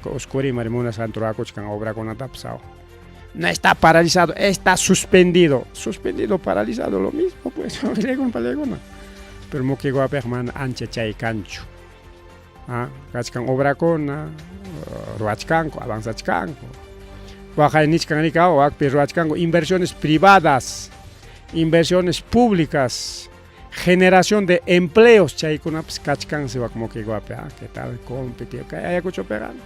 Oscuri Marimuna Santuraco con obra con atapsao. No está paralizado, está suspendido. Suspendido, paralizado, lo mismo, pues. Pero mo que guapegman anche chay cancho. Kachkan obra con ruachkanko, avanzachkanko. Baja nichkanikao, akpi ruachkanko, inversiones privadas, inversiones públicas. Generación de empleos, chay con kachkan se va como que guape, ¿qué tal? Competir, que hay escucho pegando.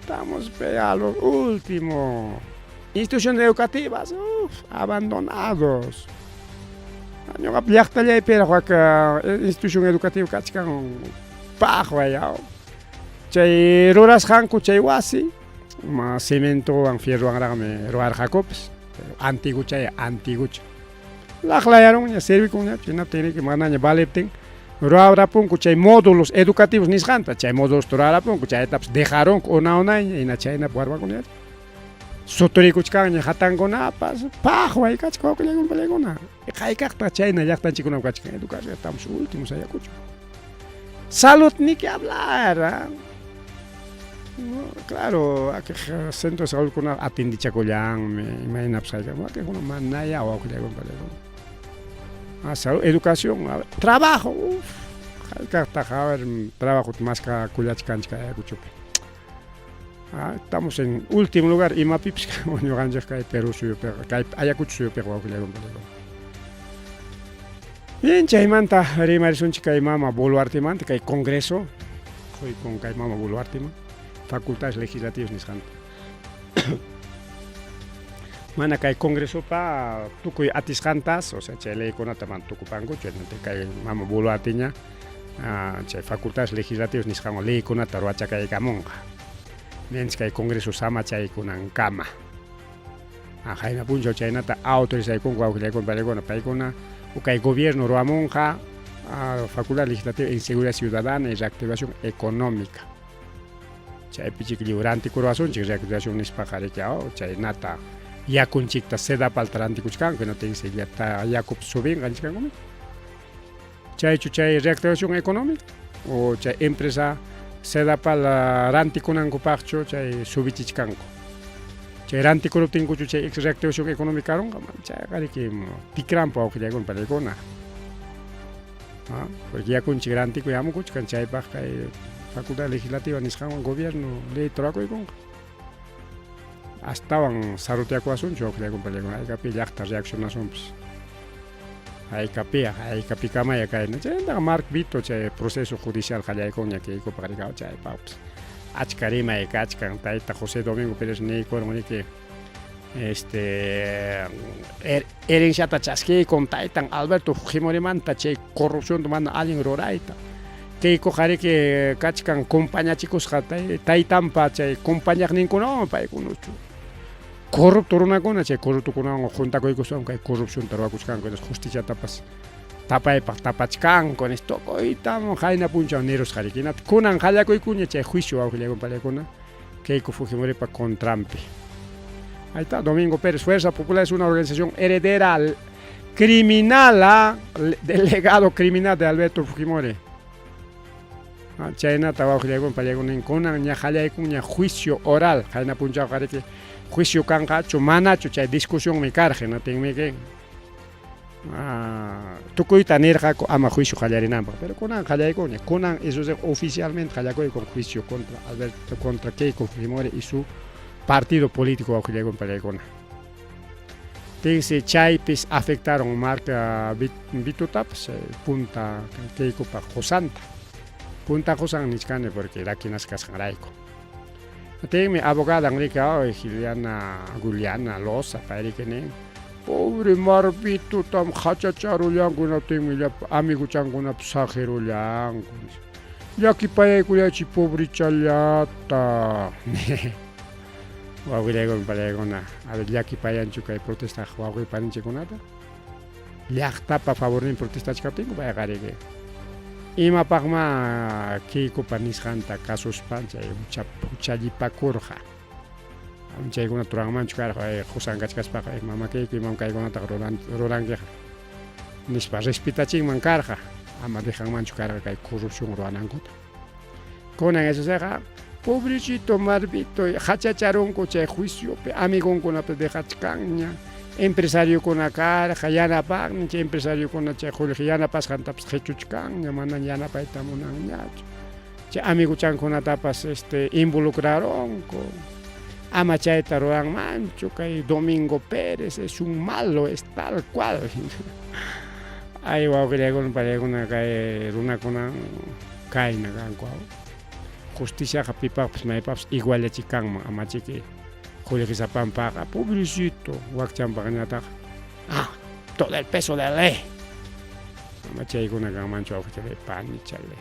Estamos a lo último. Instituciones educativas, abandonados. Yo apliacta ya pero que institución educativa kachkan pajo allá. Chay ruras hanku chay wasi, ma cemento an fierro angrame roar jacobs, antiguo chay antiguo. La clayaron ya servi con ya, china tiene que mananya valepten. Roara pun chay módulos educativos ni janta, chay módulos torara pun chay etapas dejaron ona y na chayna barba con ya. Sotori kuchkan ya hatan con apas, pajo ahí kachko que llegon pelegona. Hay carta chayna ya están chicos kachkan educación, estamos últimos allá cucho. Salud ni que hablar. No, claro, aquí centro de salud con atindi chacollán, me imagino que uno manaya o que llegon pelegona. Salud, educación, trabajo, trabajo más que culachcancha estamos en último lugar y mapips bueno ganjas que Perú suyo pero que Ayacucho suyo pero bien chaimanta rimarison chica y mama boluarte manta que congreso soy con que mama boluarte facultades legislativas ni sant mana kai congreso pa tukuy atisjantas o sea chele con ataman tukupango chele kai mama bolo artinya che facultades legislativas ni jango ley con ataruacha kai kamonga mens kai congreso sama chai con kama jaina punjo chai nata autorizai con gua con palegona paikona o kai gobierno roamonja facultad legislativa en seguridad ciudadana y reactivación económica chai pichik librante corazón che reactivación ni spajare chao chai nata ya con chicta seda paltaranti kuchkan que no te dice ya está Jacob Subin ganchkan como chay chuchay reactivación económica o chay empresa seda para ranti kunango parcho chay subichichkanko chay ranti corruptingo chay reactivación económica ronga man chay gari que tikrampo que con palegona porque ya con chigranti ko yamo kuchkan chay pa kay facultad legislativa niskan gobierno ley traco y con estaban saruteaco asunto que con peligro hay que yachta reaccionación pues hay que cama ya cae no chenda mark bito che proceso judicial jaya con ya que para que chay paps achkarima y kachkan taita José Domingo Pérez Ney con que eren chata chasque con taitan Alberto Fujimori manta che corrupción tomando alguien roraita que cojare que kachkan compañía chicos taitan pa che compañía ninguno pa kunuchu corrupto una cosa che corrupto con una junta con que hay corrupción tarwa kuskan con justicia tapas tapachkan con esto y estamos jaina puncha neros jarikina kunan jaya ko ikunya che juicio au le compare con que Fujimori pa con Trump. Ahí está Domingo Pérez Fuerza Popular es una organización heredera criminal delegado criminal de Alberto Fujimori. China trabajo le compare con ya jaya ikunya juicio oral jaina puncha jarike juicio cangacho manacho chay discusión me carge no tengo que tukuy tanirja ama juicio jayarinamba pero conan jayay conan eso es oficialmente jayakoy con juicio contra Alberto contra Keiko Fujimori y su partido político que llegó en Palegona. Dice chay pis afectaron marca bitutaps punta Keiko pa Josanta punta Josan nichkane porque aquí nas casangaraiko. Tengo mi abogada Enrique Juliana Loza para que pobre marbito tam hachacharo yangu na tengo amigo changu na pasajero yangu ya que para que pobre chalata Huawei con palegona a ver ya que para chuca protesta Huawei para nada ya está para favor en protesta chcatingo para que ima pagma Keiko panisjanta casos pancha uchalipa kurja amchay guna turangman chukar Josan gachkas pa mama Keiko imam kay guna ta rorange nispa respetaching mankarja ama dejan man chukar kay corrupción roanangut con eso se Pobrecito Marbito, hachacharonco chay juicio, amigo con la de hachcaña, empresario con la cara, yana pagni, empresario con la chay yana pas hantaps hechuchcaña, manan yana paitamunanyacho. Chay amigo chan con la tapas involucraron con ama chay taroan mancho, que Domingo Pérez es un malo, es tal cual. Ay, wow, que le con una cae, una con una caina, justicia pipaps maipaps igual de chicang amachique Julio Pampaga pobrecito Wakchampagnata todo el peso de la ley amache con una mancho de pan y chale.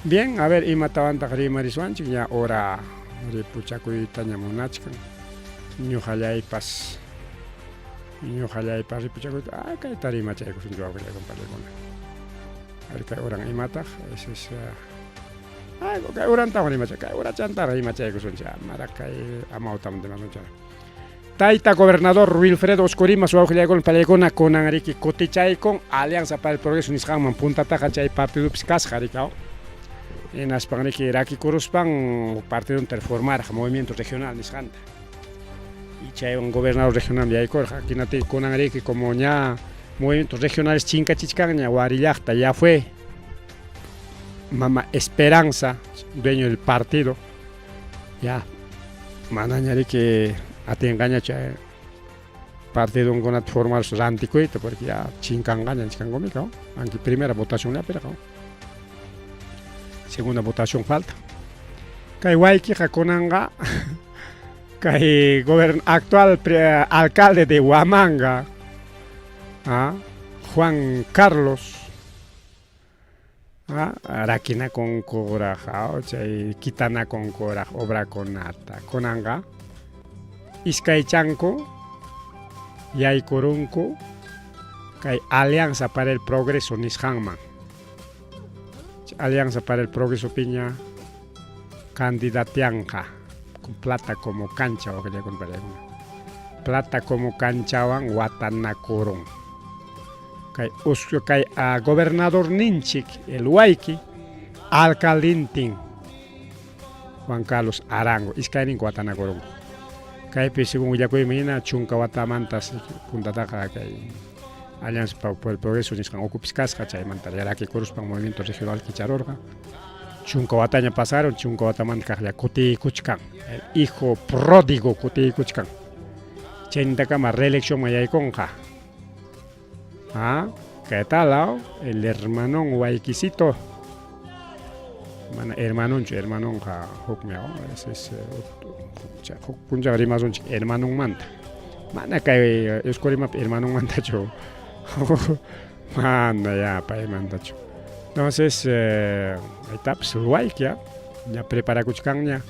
Bien, a ver, y mataban takri mariswanchi ya ora ripuchaku y tanya monachkan niño jalay pas ripuchaku kay tarima chay kusun yo con palegona a ver que orang imatag ese es kay uran tawani macha kay ura chantara y macha kusuncha marakay amautam de manucha Taita gobernador Wilfredo Oscorima su auxiliar con palegona con anariki kotichay con Alianza para el Progreso nisqanman punta tajachay partido pskas jarikao en aspaniki iraki kuruspan partido interformar movimiento regional nisqanta y chay un gobernador regional de Aycorja kinati con anariki como ya movimientos regionales chinca chichcaña guarillachta ya fue Mama Esperanza, dueño del partido, ya, manañari que atengaña che partido con formal ranticuito porque ya chincangaña chicangomica, aunque primera votación ya pero segunda votación falta. Kay waiki jaconanga, kay actual alcalde de Huamanga, Juan Carlos. Rakina con coraja, kitana con coraja, obra con nata, conanga, Iskaichanco, Yay Corunco, Kay Alianza para el Progreso Nishangman. Alianza para el Progreso Piña, candidatianja, con plata como cancha, o que le compré plata como cancha, Watana Corón. Kay gobernador Ninchik, el Huayqui, alcaldintin Juan Carlos Arango, Iskainin Guatanacorón. Kay según Yacoy Mina, Chunca Guatamantas, Punta Taja, Kay Alianza por el Progreso, Niscan Ocupiscas, Chay Mantaria, que corresponde al movimiento regional Quicharorga. Chunca Guataña pasaron, Chunca Guatamanta, Cuti Cuchcan, el hijo pródigo Cuti Cuchcan. Chentacama, reelección Mayayconja. ¿Qué tal? El hermano Guayquisito. Hermano, ese es punja rimas hermano manta. Mana que escorima hermano mantacho. Manda ya pa mantacho. Entonces, etapas Guayquia ya prepara Cuchcaña.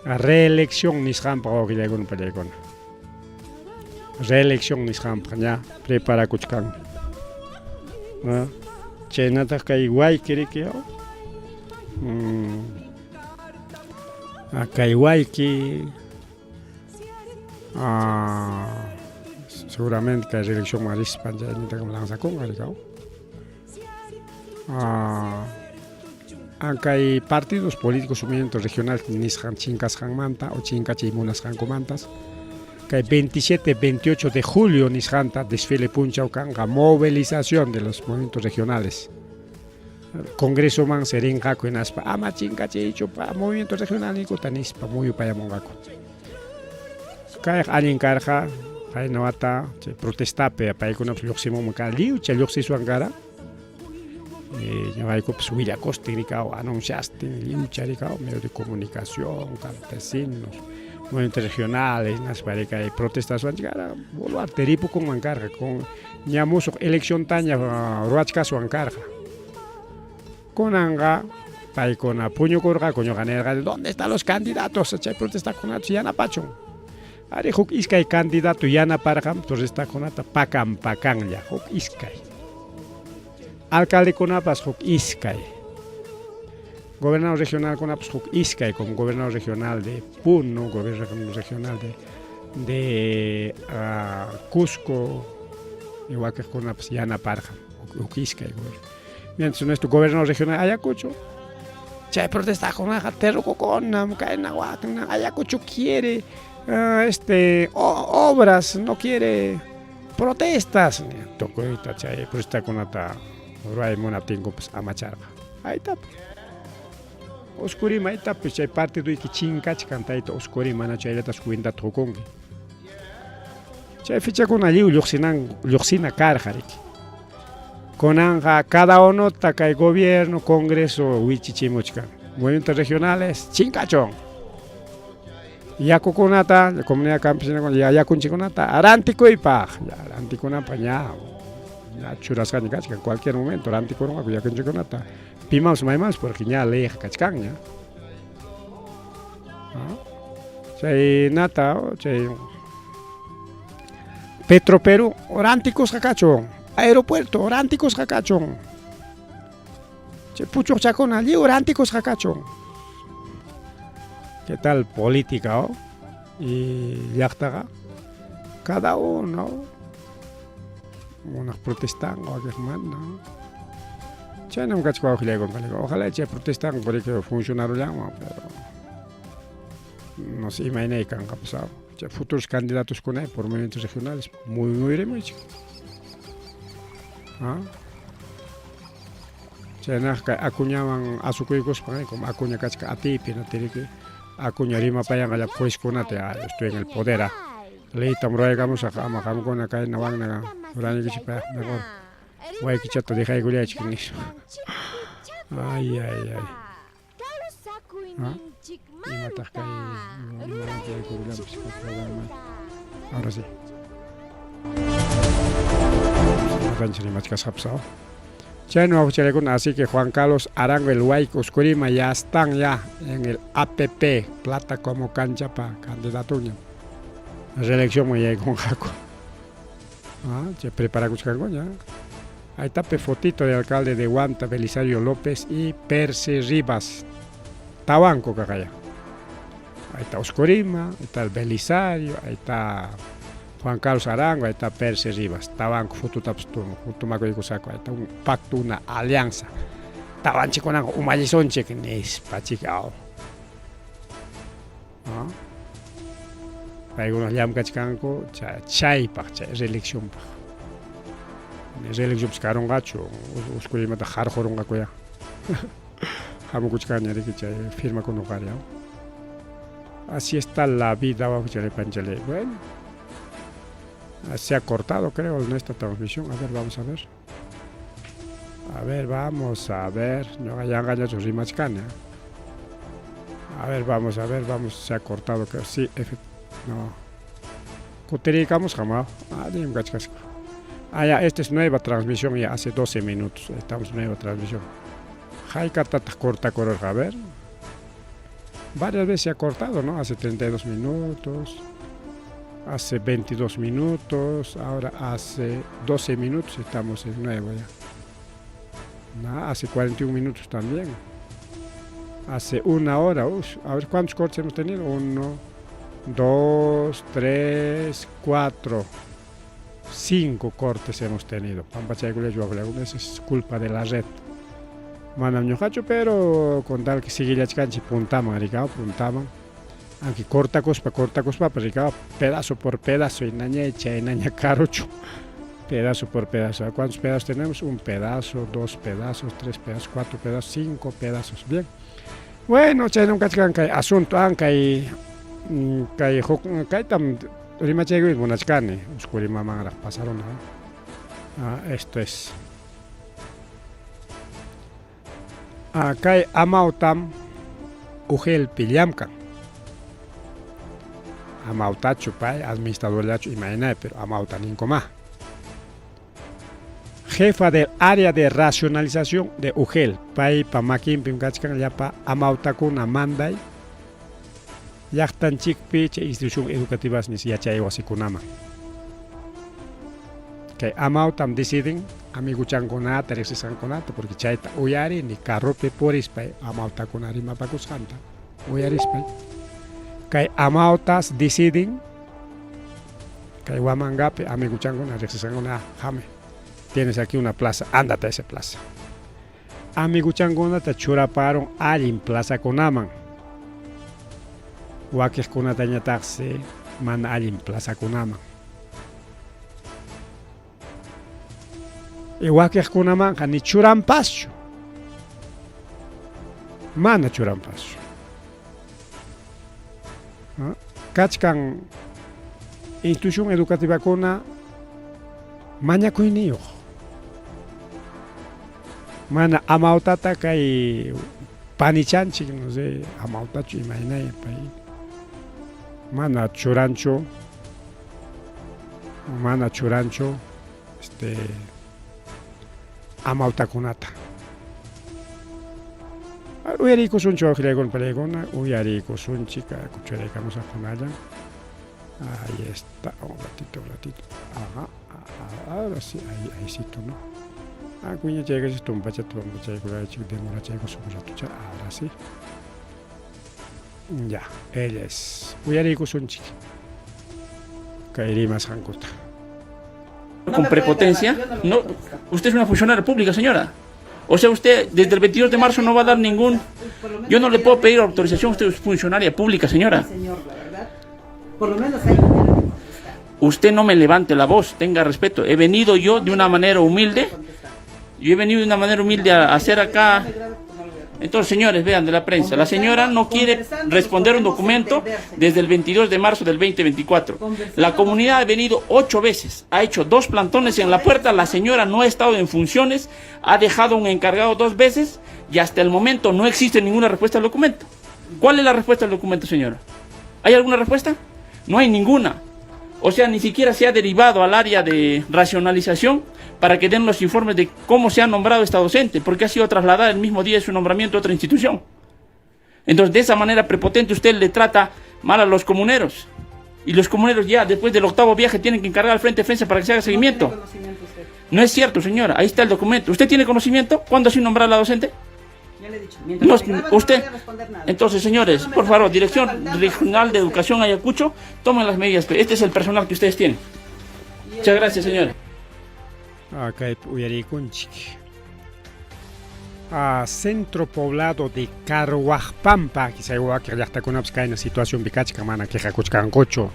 Reelección Nishan para que llegue un pelegón. Reelección Nishan ya prepara Cuchcaña. Chenata kay Guayquiri que kay Guayqui seguramente que la reelección maris panja ni ta como lanza con garicao hay partidos políticos movimientos regionales nishan chincas manta o chinca chimunas comantas que 27-28 de julio Nishanta desfile Punchaucanga, movilización de los movimientos regionales. Congreso man seringa con aspa amachinga chicho pa movimiento regional ni cotanispa muy para mongaco. Kay alguien carja, hay nota protesta pe pa con próximo muka liu che luxi suangara. Ya hay que subir a coste ricao anunciaste liu charicao medio de comunicación, campesinos. Movimientos regionales, las parejas de protestas van a llegar a volver teripo con Mancarja, con ñamuso elección taña ruachka su Ancarja. Con anga, pai con puño corga, coño ganera, ¿dónde están los candidatos? Hay protesta con Yana Pachón. Ari huk iskay candidato Yana Parham, entonces está con ata pakam ya, huk iskay. Alcalde con apas huk iskay. Gobernador regional con Apsuk Iskay, como gobernador regional de Puno, gobernador regional de Cusco, igual que con Yana Parja, Iskay. Mientras nuestro gobernador regional Ayacucho, Chay protesta con una terco con Ayacucho quiere obras, no quiere protestas. Tocó esta chay protesta con ata Ruay Monatingo pues amacharga. Ahí está. Oscurima ahí está pues chay parte de que chincach canta ito oscurima na chay letas cuenta tocongi. Chay ficha con allí luxina carjarik. Con anja cada uno taca el gobierno, congreso, huichichimuchca. Movimientos regionales, chincachón. Ya coconata, la comunidad campesina con ya con chiconata, arantico y pa, ya arantico na paña. Ya churascan en cualquier momento, arantico no ya con chiconata. Pimamos más porque ya le cachcan ya. Chay nata, chay Petro Perú, aranticos cacacho. Aeropuerto, oránticos jacachón. Che pucho chacón allí, oránticos jacachón. ¿Qué tal política, oh? Y ya está. Cada uno. Unos protestan, o que mandan. Che no me cacho ojalá che protestan porque funcionaron ya, pero no se imaginan que han pasado. Che futuros candidatos con él por movimientos regionales, muy remucho. Chena acuñaban azucuicos como acuña cachca atipi no tiene que acuña rima para allá pues con estoy en el poder le estamos regamos a cama con acá en Navarra durante que se para mejor voy que chato deja de guliar chiquinis ay y matas que ahora sí así que Juan Carlos Arango el Huayco Oscurima ya están ya en el APP plata como cancha para candidato la reelección muy bien con Jaco se prepara con ya ahí está fotito del alcalde de Huanta Belisario López y Percy Rivas Tabanco cacaya ahí está Oscurima ahí está el Belisario ahí está Juan Carlos Arango, ahí está Percy Rivas, Tabanco, Fututapstuno, Futumaco y Cusaco, ahí está un pacto, una alianza. Tabanchi con un mallizonche que ni es pachicao. Hay unos llamcachcanco, chay pa, reelección pa. Reelección pscaron gacho, oscurima ta jarjoron gaco ya. Jamo cuchcaña de que chay firma con hogar ya. Así está la vida, vamos a panchale. Bueno. Se ha cortado creo en esta transmisión, a ver, vamos a ver. Vamos a ver, no ya engañado sus rimas cana. A ver, vamos, se ha cortado, creo, sí, no. Cutericamos jamás, dime cachcasco. Ya, esta es nueva transmisión, ya hace 12 minutos, estamos en nueva transmisión. Jaikata corta correr, a ver. Varias veces se ha cortado, ¿no? Hace 32 minutos. Hace 22 minutos, ahora hace 12 minutos estamos en nuevo ya. Hace 41 minutos también. Hace una hora, a ver cuántos cortes hemos tenido. 1, 2, 3, 4, 5 cortes hemos tenido. Eso es culpa de la red. Mandan ñojacho, pero con tal que sigue la chicanchi puntaban, aunque corta cospa, pero pedazo por pedazo, y naña carocho, pedazo por pedazo. ¿Cuántos pedazos tenemos? Un pedazo, 2 pedazos, 3 pedazos, 4 pedazos, 5 pedazos. Bien. Bueno, chay nunca hay asunto, hay tam rima chay monachcane, oscurima mangara pasaron. Esto es. Acá hay amautam ujel pillamka. Amauta chupay, administrador de imagina, pero amauta nincoma. Jefa del área de racionalización de UGEL, pay pa makin pimkachkan yapa amauta kun amanday. Yachtan chikpi che institución educativas ni yachay wasikunama. Que amautam deciden amiguchan conata, regresan conata, porque chaita uyari ni carrope poris pay amauta kun arima pakusanta. Uyaris pay. Kay amautas deciden kay wamangape amiguchan con regresan con jame. Tienes aquí una plaza, ándate a esa plaza. amiguchankunata churaparon allin plazakunaman. Wakiqkunatañataqsi mana allin plazakunaman. Wakiqkunamanqa ni churanpaschu. Mana churanpaschu. Kachkan institución educativakuna mañakuyniyuq. Mana amautata kay panichanchik, no sé, amautachu imaynaya pay. Mana churanchu amautakunata. Uyariykusunchik wawqiykuna uyariykusunchik kuchuraykamusaqkunalla. Ahí está, un ratito. Ajá, ahora sí, ahí sí tú, ¿no? Cuña llega si tú pacha tu demora llega su rato, ahora sí. Ya, él es. Uyariykusunchik. Kairimas hankuta. Con prepotencia. No, usted es una funcionaria pública, señora. O sea, usted desde el 22 de marzo no va a dar ningún... Yo no le puedo pedir autorización, usted es funcionaria pública, señora. Señor, la verdad, por lo menos hay manera de contestar. Usted no me levante la voz, tenga respeto. He venido yo de una manera humilde. A hacer acá... Entonces, señores, vean de la prensa, la señora no quiere responder un documento desde el 22 de marzo del 2024. La comunidad ha venido 8 veces, ha hecho 2 plantones en la puerta, la señora no ha estado en funciones, ha dejado un encargado 2 veces y hasta el momento no existe ninguna respuesta al documento. ¿Cuál es la respuesta al documento, señora? ¿Hay alguna respuesta? No hay ninguna. O sea, ni siquiera se ha derivado al área de racionalización para que den los informes de cómo se ha nombrado esta docente, porque ha sido trasladada el mismo día de su nombramiento a otra institución. Entonces, de esa manera prepotente usted le trata mal a los comuneros. Y los comuneros ya, después del 8º viaje, tienen que encargar al Frente de Defensa para que se haga seguimiento. No tiene conocimiento usted. No es cierto, señora. Ahí está el documento. ¿Usted tiene conocimiento? ¿Cuándo ha sido nombrada la docente? Ya le he dicho. No, Mientras no usted. voy a responder nada. Entonces, señores, por favor, Dirección Regional de Educación Ayacucho, tomen las medidas. Este es el personal que ustedes tienen. Muchas gracias, señora. Acá uyariykunchik. Centro poblado de Carhuajpampa, quizá que ya está con una situación bicachica, mana que jacuchcancocho.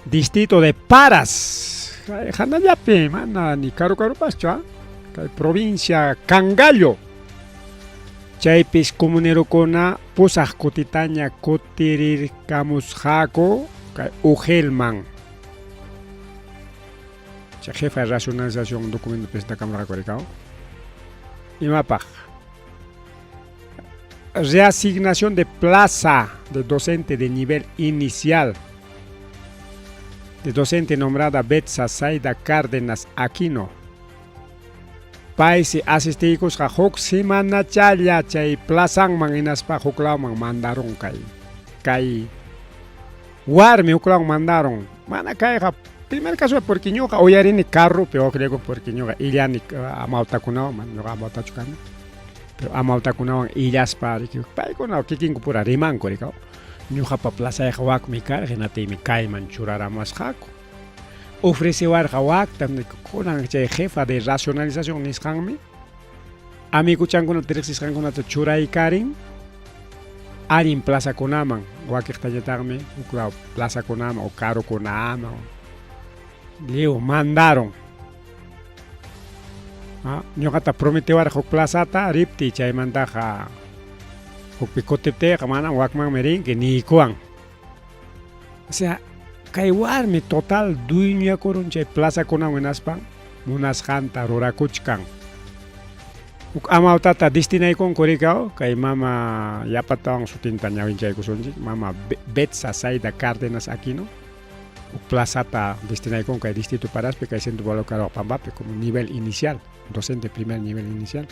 Distrito de Paras. Hanayape, mana, ni Carupacha. Provincia Cangallo. Chaypis comunero kona pusaj kutitaña kutirir kamusjako Ugelman. Jefa de racionalización documento presenta Cámara Coricao. Y mapa. Reasignación de plaza de docente de nivel inicial. De docente nombrada Betsa Saida Cárdenas Aquino. Paisi asisticos a hok semana chaya chay plazang manginaspa hoklauman mandaron kai. Warmi hoklauman mandaron. Mana kai primer caso es porque yo oyarini carro, pero creo porque yo ilani amautakunao, man yo amautachukan. Pero amautakunao ilas para que kunao kikingo pura riman korikao. Yo pa plaza de hawak mi car, genate mi kai manchurara más hako. Ofrece war hawak tamne kunan che jefa de racionalización niskanmi. Amigo changuna terexis kanguna churai karin. Arin plaza kunaman, wakik tayatarme, uklau plaza kunama o caro kunama. Leo mandaron. Yo kata prometió a hok plazata ripti chay mandaja hok picotepte kamana wakman merin que ni kuan. O sea, kaiwarme total duiña korun chay plaza kuna wenaspan munas janta rorakuchkan. Uk amautata destinay kon korikao kay mama yapatang sutinta nyawin chay kusunji mama Betsa Saida Cárdenas Aquino. Plazata destinada con que distrito Paraspe que centro valocado Pambape como nivel inicial, docente primer nivel inicial.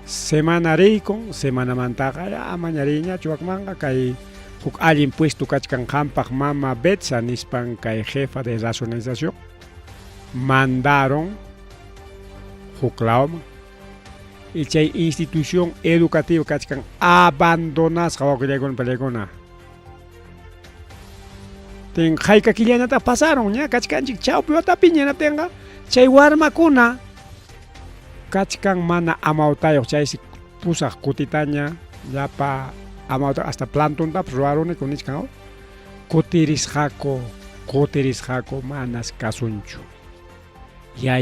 Semana reikon, semana mantaga, amañariña, chuakmanga, que alguien puesto kachkan hampak mama Betsa nispan que jefa de racionalización mandaron juklaum y chay institución educativa kachkan abandonas con pelegona. Ten jaika killanata pasaron ya kachkanchik chao piota piñana tenga chay warmakuna kachkan mana amautayo chaysi pusaq kutitaña llapa amauta hasta plantuntapas ruwaruni kunichkan kutirisqaku manas kasunchu ya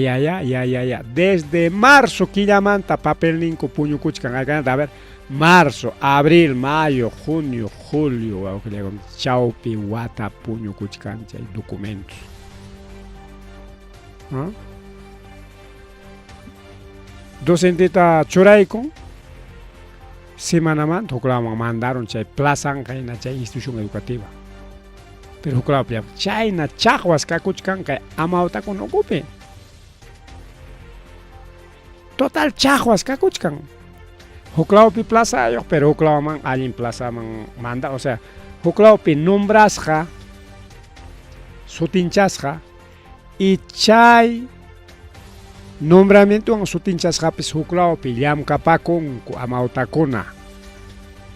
desde marzo killamanta papel ninku puñukuchkan aykanata a ver marzo, abril, mayo, junio, julio chawpi wata puñukuchkan chay documentos docentita churaykun semanamanta huklawan mandaron chay plazan kayna chay institución educativa pero huklawpi chayna chaqwas kakuchkan kay amawtakun ocupe total chaqwas kakuchkan huklawpi plazayoq pero huklawaman allin plazaman manda o sea huklawpi nombrasqa sutinchasqa y chay nombramiento sutinchasqapis huklawpi llamkapakunku amawtakuna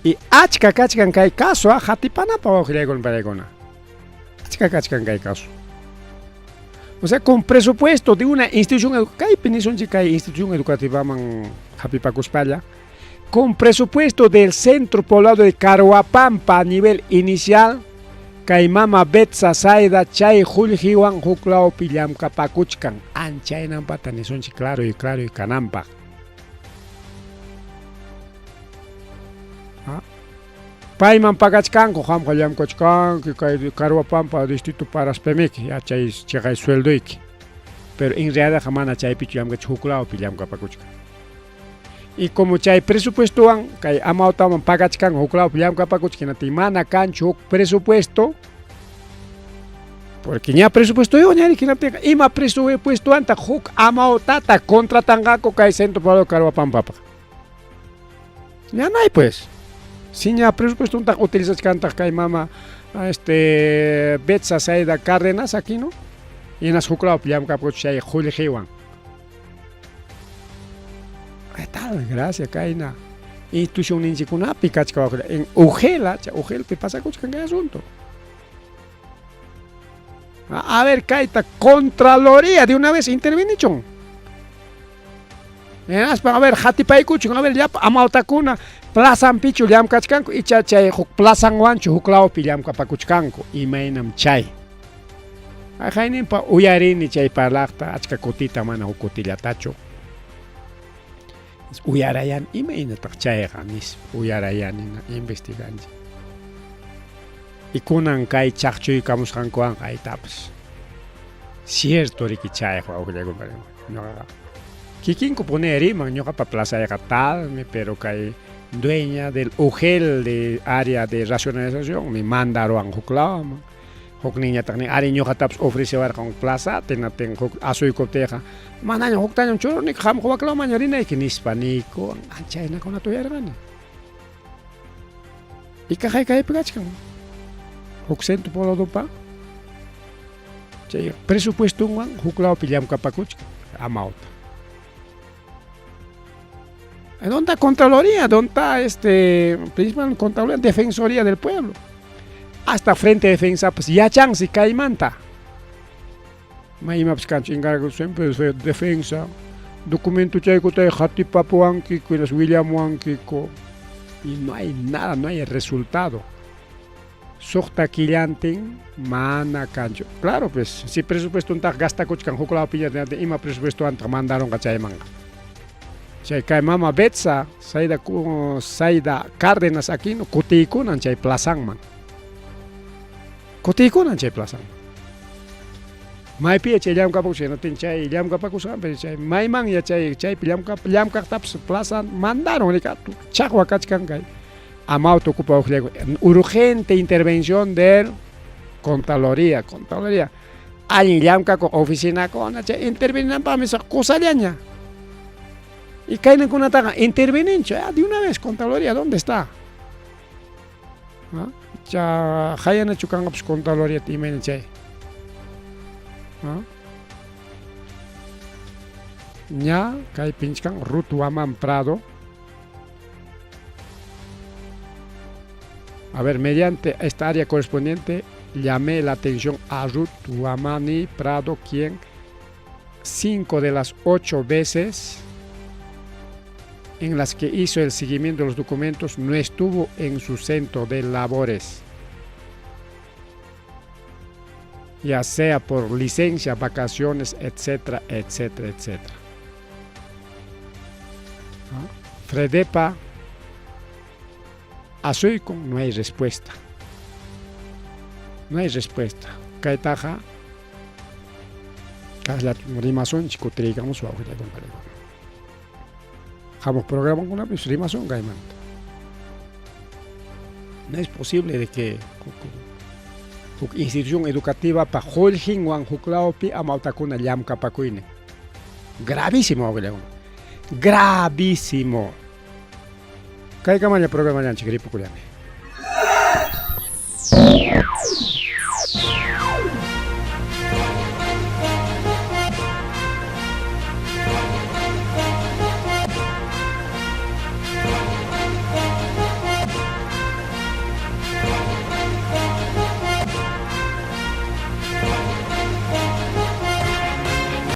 y achka kachkan kay caso hatipanapa wawqillaykuna paraykuna achka kachkan kay caso o sea con presupuesto de una institución kaypi nisunchik kay institución educativa man hapipakuspalla con presupuesto del centro poblado de Caruapampa a nivel inicial kay mama Betsa Saida chay Juljiwan huklawpi llamkapakuchkan anchaynampata nisunchik claro y kananpaq payman pagachkanku qamqa llamkachkanki kay Caruapampa distrito Paraspemiki chay suelduyki pero en realidad mana chaypichu llamkachik huklawpi llamkapakuchkan y como chay presupuestowan kay amawtawan pagachkan huklawpi llamkapakuchkinata mana kanchu huk presupuesto porque ña presupuesto yo ñari kinaptinqa ima presupuestoanta huk amawtata contratanqaku kay centro poblado Caruapampapa ña nay pues si ña presupuesto untaq utilizachkantaq kay mama Betsa Saida Cárdenas aquí no y nas huklawpi llamkapakuchik chay Juljiwan tal gracias kayna institución ninchikunapi kachka en Ugela Ugelpi pasakuchkan kay asunto a ver kayta Contraloría de una vez intervinichon a ver hatipaykuchun a ver ya amawtakuna plazanpichu llamkachkanku y chay huk plazanwanchu huklawpi llamkapakuchkanku imaynam chay ajayninpa uyarini chay parlaqta achka kutita mana huk kutillatachu uyarayan imaynataq chayqa nis uyarayanina investiganchi y kunan kay chaqchuykamusqankuwan aytapas cierto riki chayqa wawqillaykuna ñuqaqa kikinku puneriman ñuqapa plazayqa talmi pero kay dueña del UGEL de área de racionalización me mandaron huklawan huk niñataq ari ñuqatapas ofrecewarqan plaza tinatin huk asuykuptiqa manaña huktañam churuni qamqa waklawanmaña rinayki nispa niykuwan chaynakunata uyarqani y kaqay kaypi kachkan huk centro pobladopa chay presupuestonwan huklawpi llamkapakuchkan amawta ¿dónde está Contraloría? ¿Dónde está principal Contraloría? Defensoría del Pueblo. Hasta Frente de Defensa, pues ya chansi caimanta. Maima pues cancho encargo siempre de defensa. Documento chayko te hatipapuanki, las William Wankiko. Y no hay nada, no hay resultado. Sokta killantin, mana cancho. Claro, pues, si presupuesto un tag gasta cochcan jucolado pillas de ima presupuesto antes mandaron cachaymanga. Chay kay mama Betsa Saida Cárdenas aquí no kutikunan chay plazanman. Kutikunan chay plazanman. Maypi chay llamkapakuchkan no tin chay llamkapakuchkan pero chay mayman ya chay llamkaptaps plazan mandaron rikatu chaqwa kachkan kay amauto ocupa urgente intervención del Contraloría. Alguien llamka oficina con chay intervienen para misa cosallaña. Y caen con una taga, intervienen, de una vez, Contraloría, ¿dónde está? Ya, hayan hecho pues Contraloría, timen, chay. Ya, cae pinchkan, Rutuaman Prado. A ver, mediante esta área correspondiente, llamé la atención a Rutuamani Prado, quien 5 de las 8 veces en las que hizo el seguimiento de los documentos no estuvo en su centro de labores, ya sea por licencia, vacaciones, etcétera, etcétera, etcétera. ¿No? Fredepa, Azuico, no hay respuesta. No hay respuesta. Kaitaja, Kasla Rimason, Chicotrigamos, o Agua con Palegón. Jamos programa con la Rimason, Gaiman. No es posible de que institución educativa para Holgin Juan Juklaopi a Mautacuna Yam Capacuine. Gravísimo, Agua. Gravísimo. Kaikamanya programa yang chikripu kuliah.